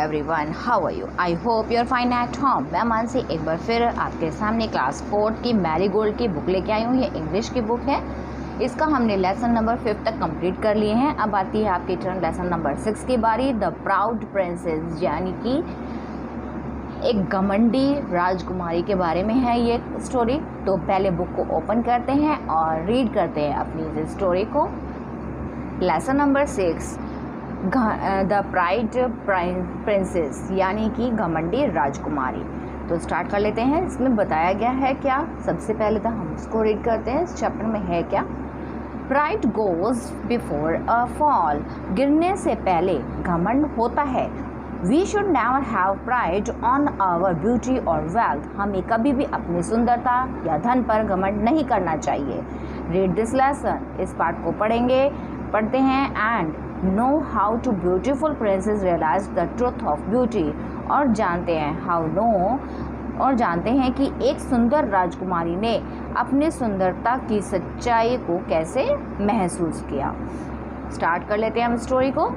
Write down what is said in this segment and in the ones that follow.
Everyone, how are you? I hope you are fine at home. मैं मानसी एक बार फिर आपके सामने क्लास 4 की मैरीगोल्ड की बुक लेके आई हूँ। ये इंग्लिश की बुक है। इसका हमने लेसन नंबर 5 तक कंप्लीट कर लिए हैं। अब आती है आपकी टर्न लेसन नंबर 6 की बारी। द प्राउड प्रिंसेस, यानी कि एक घमंडी राजकुमारी के बारे में है ये स्टोरी। तो पहले बुक को ओपन करते हैं और रीड करते हैं अपनी इस स्टोरी को। Lesson number 6, the pride princess, यानी कि घमंडी राजकुमारी। तो स्टार्ट कर लेते हैं। इसमें बताया गया है क्या, सबसे पहले तो हम उसको रीड करते हैं। इस चैप्टर में है क्या। Pride goes before a fall, गिरने से पहले घमंड होता है। We should never have pride on our beauty और वेल्थ, हमें कभी भी अपनी सुंदरता या धन पर घमंड नहीं करना चाहिए। रीड दिस लेसन, इस पार्ट को पढ़ते हैं। And know how two beautiful princesses realise the truth of beauty, और जानते हैं कि एक सुंदर राजकुमारी ने अपनी सुंदरता की सच्चाई को कैसे महसूस किया। स्टार्ट कर लेते हैं हम स्टोरी को।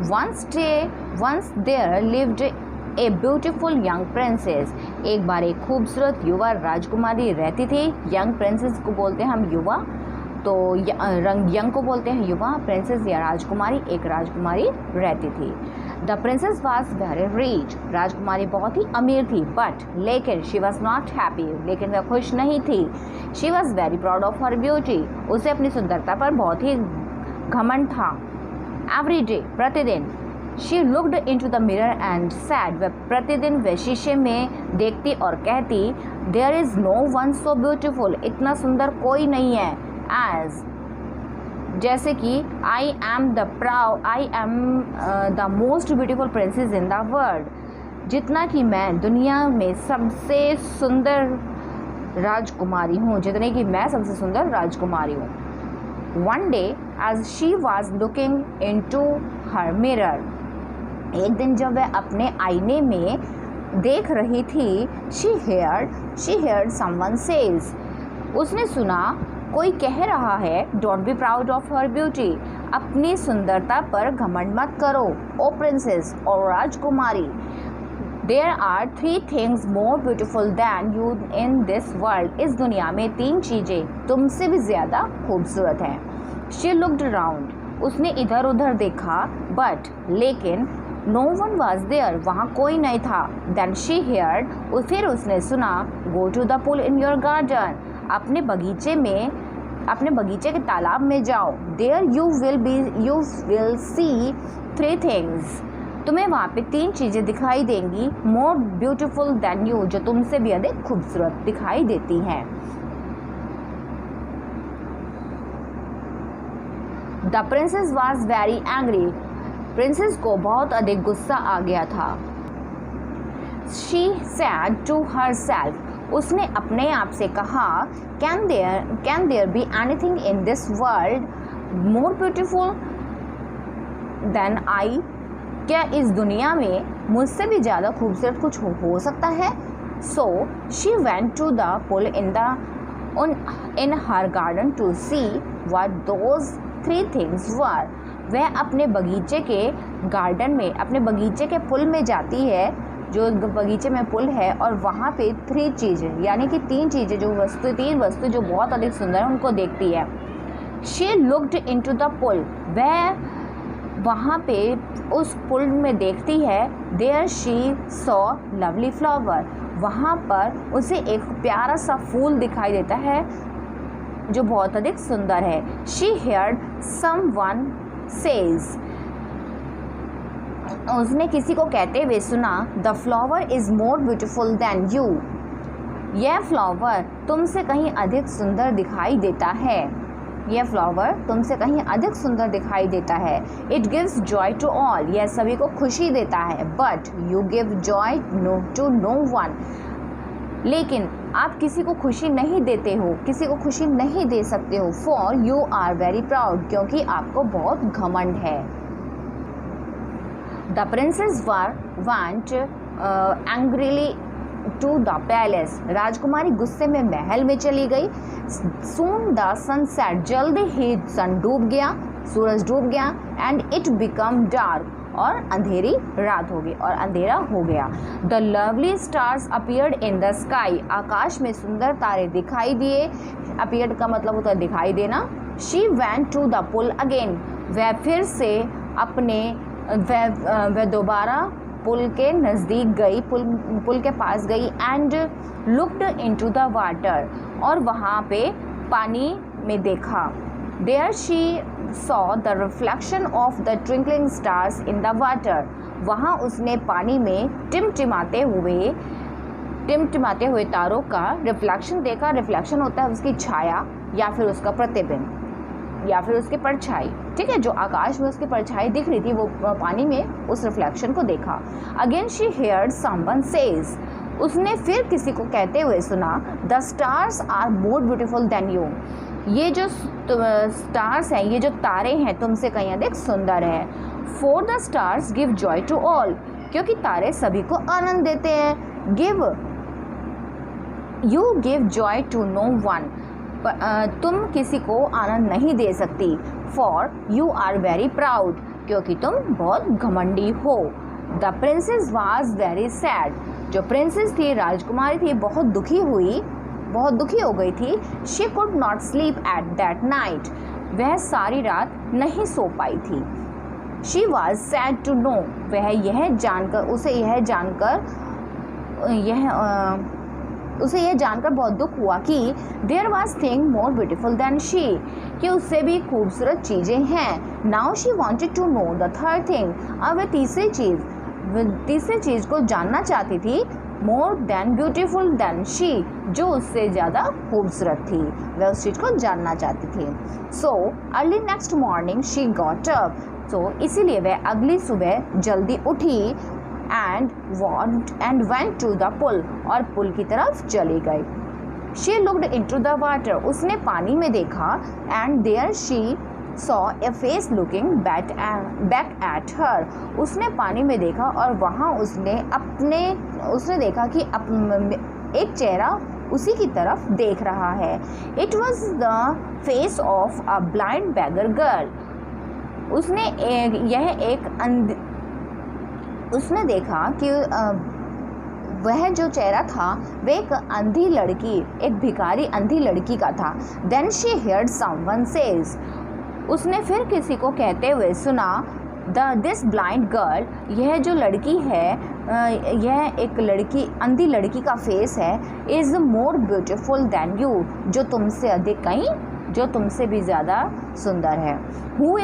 Once there lived a beautiful young princess, एक बार एक खूबसूरत युवा राजकुमारी रहती थी। यंग प्रिंसेस को बोलते हैं हम युवा, तो यंग को बोलते हैं युवा। प्रिंसेस या राजकुमारी, एक राजकुमारी रहती थी। The princess was very rich, राजकुमारी बहुत ही अमीर थी। लेकिन शी वॉज नॉट हैप्पी, लेकिन वह खुश नहीं थी। She was very proud of her beauty, उसे अपनी सुंदरता पर बहुत ही घमंड था। एवरी डे, प्रतिदिन, she looked into the mirror and said, वह प्रतिदिन वह शीशे में देखती और कहती, there is no one so beautiful, इतना सुंदर कोई नहीं है। एज, जैसे कि I am the most beautiful princess in the world, जितना कि मैं दुनिया में सबसे सुंदर राजकुमारी हूँ, जितने कि मैं सबसे सुंदर राजकुमारी हूँ। One day, as she was looking into her mirror, एक दिन जब वह अपने आईने में देख रही थी, she heard someone says, उसने सुना कोई कह रहा है, don't be proud of her beauty, अपनी सुंदरता पर घमंड मत करो, ओ प्रिंसेस और राजकुमारी। There are 3 things more beautiful than you in this world, इस दुनिया में 3 चीज़ें तुमसे भी ज़्यादा खूबसूरत हैं। She looked around, उसने इधर उधर देखा, लेकिन no one was there, वहाँ कोई नहीं था। Then she heard, फिर उसने सुना, go to the pool in your garden, अपने बगीचे के तालाब में जाओ। There you will see 3 things, तुम्हें वहाँ पे 3 चीज़ें दिखाई देंगी, मोर ब्यूटिफुल दैन यू, जो तुमसे भी अधिक खूबसूरत दिखाई देती हैं। The princess was very angry, princess को बहुत अधिक गुस्सा आ गया था। She said to herself, उसने अपने आप से कहा, can there be anything in this world more beautiful than I, क्या इस दुनिया में मुझसे भी ज़्यादा खूबसूरत कुछ हो सकता है। So she went to the pool in her garden to see what those 3 things were, वह अपने बगीचे के गार्डन में, अपने बगीचे के पुल में जाती है, जो बगीचे में पुल है, और वहाँ पे 3 चीज़ें, यानी कि 3 चीज़ें, तीन वस्तु जो बहुत अधिक सुंदर है, उनको देखती है। She looked into the pool, वह वहाँ पे उस पुल में देखती है। There she saw lovely flower, वहाँ पर उसे एक प्यारा सा फूल दिखाई देता है जो बहुत अधिक सुंदर है। शी हेयर्ड समवन सेज, उसने किसी को कहते हुए सुना, the flower is more beautiful than you, यह फ्लावर तुमसे कहीं अधिक सुंदर दिखाई देता है। यह फ्लावर तुमसे कहीं अधिक सुंदर दिखाई देता है। It gives joy to all, यह सभी को खुशी देता है। But you give joy to no one, लेकिन आप किसी को खुशी नहीं देते हो, किसी को खुशी नहीं दे सकते हो। For you are very proud, क्योंकि आपको बहुत घमंड है। The princess went angrily to the palace, राजकुमारी गुस्से में महल में चली गई। सून द सनसेट, जल्दी ही सन डूब गया। सूरज डूब गया एंड इट बिकम डार्क, और अंधेरी रात हो गई और अंधेरा हो गया। The lovely stars appeared in the sky, आकाश में सुंदर तारे दिखाई दिए। अपीयर्ड का मतलब होता है दिखाई देना। She went to the pool again, वह फिर से अपने वह दोबारा पुल के नज़दीक गई, पुल के पास गई। And looked into the water, और वहाँ पे पानी में देखा। There she saw the reflection of the twinkling stars in the water, वहाँ उसने पानी में टिमटिमाते हुए तारों का रिफ्लेक्शन देखा। रिफ्लेक्शन होता है उसकी छाया या फिर उसका प्रतिबिंब या फिर उसकी परछाई, ठीक है, जो आकाश में उसकी परछाई दिख रही थी वो पानी में उस रिफ्लेक्शन को देखा। Again she heard someone says, उसने फिर किसी को कहते हुए सुना, the stars are more beautiful than you, ये जो स्टार्स हैं, ये जो तारे हैं तुमसे कहीं अधिक सुंदर है। For the stars give joy to all, क्योंकि तारे सभी को आनंद देते हैं। You give joy to no one, तुम किसी को आनंद नहीं दे सकती। For you are very proud, क्योंकि तुम बहुत घमंडी हो। The princess was very sad, जो प्रिंसेस थी, राजकुमारी थी, बहुत दुखी हो गई थी। She could not sleep at that night, वह सारी रात नहीं सो पाई थी। She was sad to know, उसे यह जानकर बहुत दुख हुआ कि there was thing more beautiful than she, कि उससे भी खूबसूरत चीज़ें हैं। Now she wanted to know the third thing, अब वह तीसरी चीज़ को जानना चाहती थी। More than beautiful than she, जो उससे ज़्यादा खूबसूरत थी, वह उस चीज़ को जानना चाहती थी। So early next morning she got up, तो इसीलिए वह अगली सुबह जल्दी उठी। And went to the pool, और पुल की तरफ चली गई। She looked into the water, उसने पानी में देखा। And there she saw a face looking back at her, उसने पानी में देखा और वहाँ उसने देखा कि एक चेहरा उसी की तरफ देख रहा है। It was the face of a blind beggar girl, उसने देखा कि वह जो चेहरा था वह एक अंधी लड़की, एक भिखारी अंधी लड़की का था। Then she heard someone says, उसने फिर किसी को कहते हुए सुना, दिस ब्लाइंड गर्ल, यह जो लड़की है, यह एक लड़की, अंधी लड़की का फेस है, is more beautiful than you, जो तुमसे भी ज़्यादा सुंदर है। हु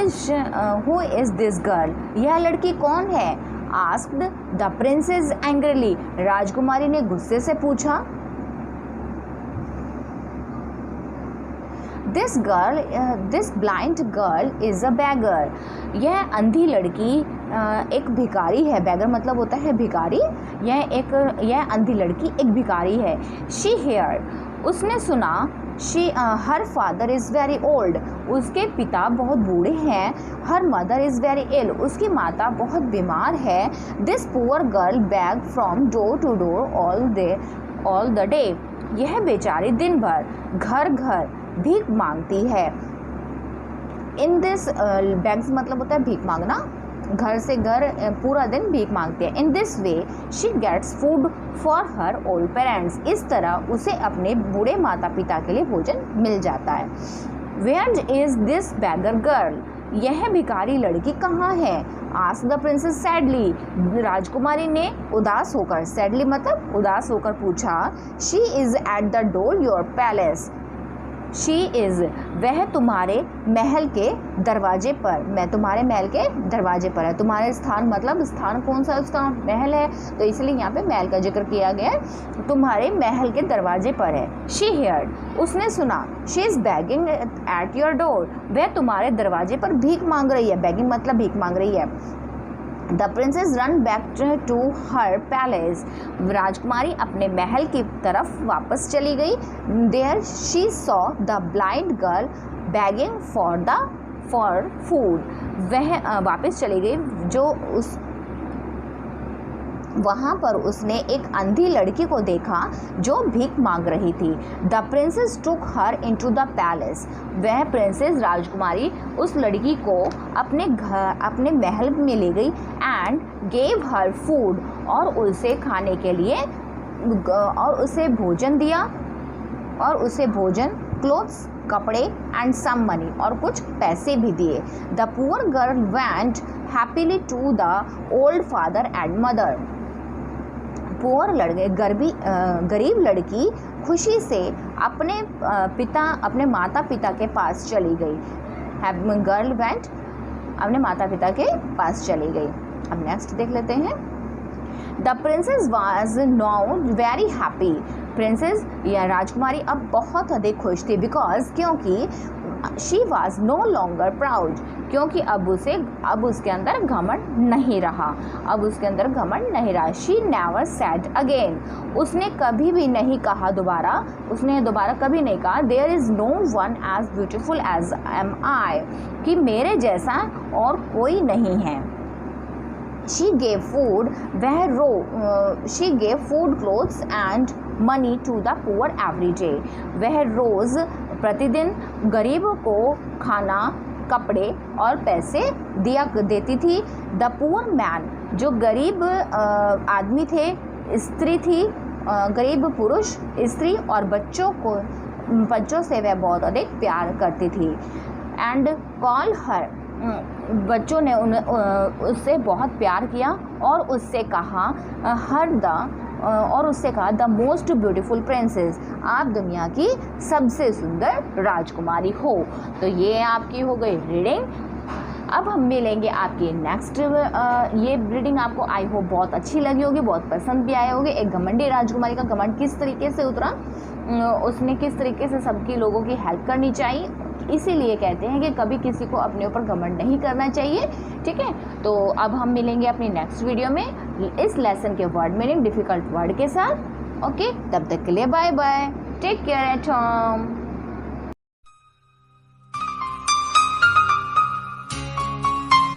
इज़ दिस गर्ल, यह लड़की कौन है? आस्क्ड द प्रिंसेस एंग्रीली, राजकुमारी ने गुस्से से पूछा। This blind girl is a bagger, यह अंधी लड़की एक भिखारी है। बैगर मतलब होता है भिखारी। यह अंधी लड़की एक भिखारी है। शी हेयर्ड, उसने सुना, her father is very old, उसके पिता बहुत बूढ़े हैं। Her mother is very ill, उसकी माता बहुत बीमार है। This poor girl beg from door to door all the day, यह बेचारी दिन भर घर घर भीख मांगती है। इन दिस बैग्स मतलब होता है भीख मांगना, घर से घर पूरा दिन भीख मांगते हैं। In this way she gets food for her old parents, इस तरह उसे अपने बूढ़े माता पिता के लिए भोजन मिल जाता है। Where is this beggar girl, यह भिखारी लड़की कहाँ है? आस्क्ड द प्रिंसेस सैडली, राजकुमारी ने उदास होकर, सैडली मतलब उदास होकर पूछा। She is at the door your palace, she is, वह तुम्हारे महल के दरवाजे पर, मैं तुम्हारे महल के दरवाजे पर है। तुम्हारे स्थान मतलब स्थान कौन सा, उसका महल है, तो इसलिए यहाँ पे महल का जिक्र किया गया है। तुम्हारे महल के दरवाजे पर है। शी हेयर्ड, उसने सुना। She is bagging at your door, वह तुम्हारे दरवाजे पर भीख मांग रही है। बैगिंग मतलब भीख मांग रही है। The princess run back to her palace, राजकुमारी अपने महल की तरफ वापस चली गई। There she saw the blind girl begging for food, वह वापस चली गई वहाँ पर उसने एक अंधी लड़की को देखा जो भीख मांग रही थी। The princess took her into the palace. वह प्रिंसेस राजकुमारी उस लड़की को अपने महल में ले गई एंड गेव हर फूड, और उसे खाने के लिए और उसे भोजन दिया, और उसे भोजन, क्लोथ्स, कपड़े एंड सम मनी, और कुछ पैसे भी दिए। The poor girl went happily to the old father and mother. गरीब लड़की खुशी से अपने माता पिता के पास चली गई। गर्ल वेंट अपने माता पिता के पास चली गई। अब नेक्स्ट देख लेते हैं। The princess was now very happy. Princess या राजकुमारी अब बहुत अधिक खुश थी, बिकॉज क्योंकि she was no longer proud, क्योंकि अब उसके अंदर घमंड नहीं रहा। She never said again. उसने कभी भी नहीं कहा उसने दोबारा कभी नहीं कहा there is no one as beautiful as am I, कि मेरे जैसा और कोई नहीं है। She gave food, clothes and money to the poor every day. वह रोज़ प्रतिदिन गरीबों को खाना, कपड़े और पैसे देती थी। The poor man, जो गरीब आदमी थे, स्त्री थी, गरीब पुरुष, स्त्री और बच्चों से वह बहुत अधिक प्यार करती थी। And call her, बच्चों ने उससे बहुत प्यार किया और उससे कहा द मोस्ट ब्यूटीफुल प्रिंसेस, आप दुनिया की सबसे सुंदर राजकुमारी हो। तो ये आपकी हो गई रीडिंग। अब हम मिलेंगे आपकी नेक्स्ट। ये रीडिंग आपको आई होप बहुत अच्छी लगी होगी, बहुत पसंद भी आए होगी। एक घमंडी राजकुमारी का घमंड किस तरीके से उतरा, उसने किस तरीके से सबकी लोगों की हेल्प करनी चाहिए। इसीलिए कहते हैं कि कभी किसी को अपने ऊपर घमंड नहीं करना चाहिए। ठीक है, तो अब हम मिलेंगे अपनी नेक्स्ट वीडियो में इस लेसन के वर्ड मीनिंग डिफ़िकल्ट वर्ड के साथ। ओके, तब तक के लिए bye bye, take care at home.